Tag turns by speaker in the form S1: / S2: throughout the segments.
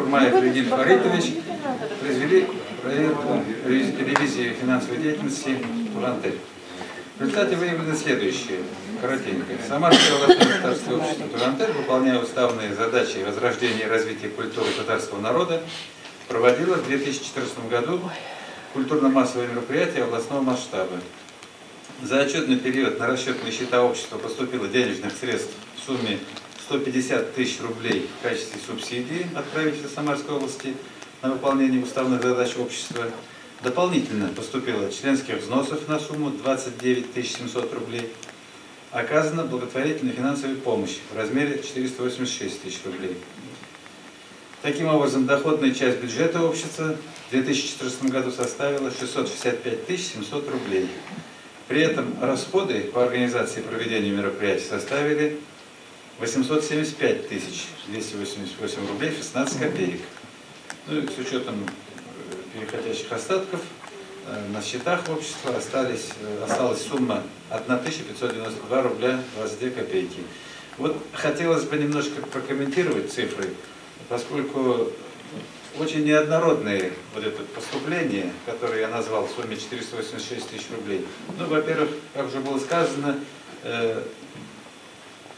S1: Курмаев Ильгин Фаритович произвели проверку ревизии финансовой деятельности Турантель. В результате выявлено следующее, коротенько. Самарское областное государственное общество Турантель, выполняя уставные задачи возрождения и развития культуры татарского народа, проводило в 2014 году культурно-массовые мероприятия областного масштаба. За отчетный период на расчетные счета общества поступило денежных средств в сумме 150 тысяч рублей в качестве субсидии от правительства Самарской области на выполнение уставных задач общества. Дополнительно поступило членских взносов на сумму 29 700 рублей. Оказана благотворительная финансовая помощь в размере 486 тысяч рублей. Таким образом, доходная часть бюджета общества в 2014 году составила 665 700 рублей. При этом расходы по организации и проведению мероприятий составили 875 288 рублей 16 копеек. Ну и с учетом переходящих остатков на счетах общества осталась сумма 1592 рубля 22 копейки. Вот хотелось бы немножко прокомментировать цифры, поскольку очень неоднородные вот это поступление, которое я назвал в сумме 486 тысяч рублей. Ну, во-первых, как уже было сказано,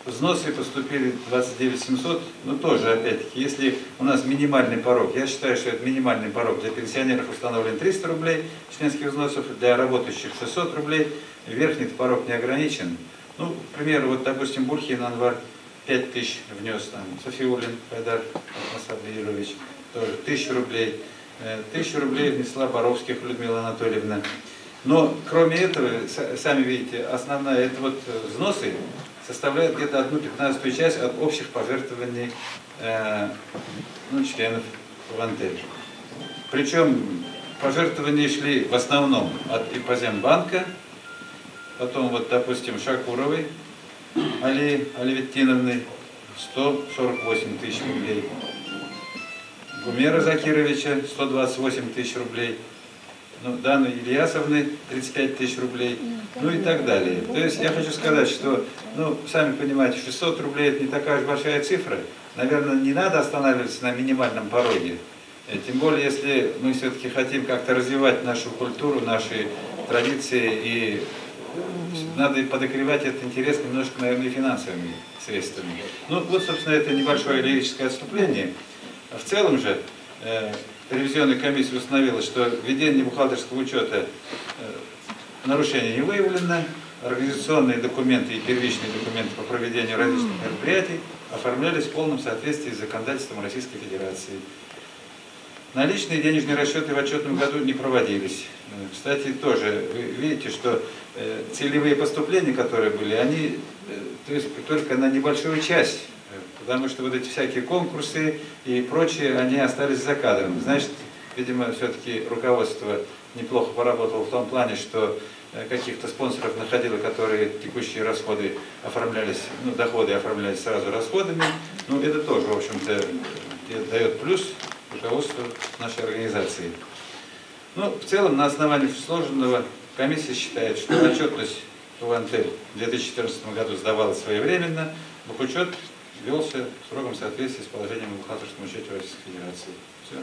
S1: взносы поступили 29 700, но тоже, опять-таки, если у нас минимальный порог, я считаю, что это минимальный порог для пенсионеров установлен 300 рублей членских взносов, для работающих 600 рублей, верхний порог не ограничен. Ну, к примеру, вот, допустим, Бурхин Анвар 5000 внес, там, Софиуллин Хайдар Масабирович тоже 1000 рублей, 1000 рублей внесла Боровских Людмила Анатольевна. Но, кроме этого, сами видите, основная, это вот взносы составляют где-то 1/15 часть от общих пожертвований членов Турантель. Причем пожертвования шли в основном от Иппозембанка, потом, вот, допустим, Шакуровой Али Алеветтиновны 148 тысяч рублей, Гумера Закировича 128 тысяч рублей, Даны Ильясовны 35 тысяч рублей, ну и так далее. То есть я хочу сказать, что, сами понимаете, 600 рублей это не такая уж большая цифра. Наверное, не надо останавливаться на минимальном пороге. Тем более, если мы все-таки хотим как-то развивать нашу культуру, наши традиции, и надо подогревать этот интерес немножко, наверное, и финансовыми средствами. Ну, вот, собственно, это небольшое лирическое отступление. В целом же, ревизионная комиссия установила, что введение бухгалтерского учета нарушений не выявлено, организационные документы и первичные документы по проведению различных мероприятий оформлялись в полном соответствии с законодательством Российской Федерации. Наличные денежные расчеты в отчетном году не проводились. Кстати, тоже вы видите, что целевые поступления, которые были, они только на небольшую часть, потому что вот эти всякие конкурсы и прочее, они остались за кадром. Значит, видимо, все-таки руководство неплохо поработало в том плане, что каких-то спонсоров находило, которые текущие расходы оформлялись, доходы оформлялись сразу расходами. Ну, это тоже, в общем-то, дает плюс руководству нашей организации. Ну, в целом, на основании сложенного, комиссия считает, что отчетность Турантель в 2014 году сдавалась своевременно, бухучет велся в строгом соответствии с положением в бухгалтерском учете Российской Федерации. Все.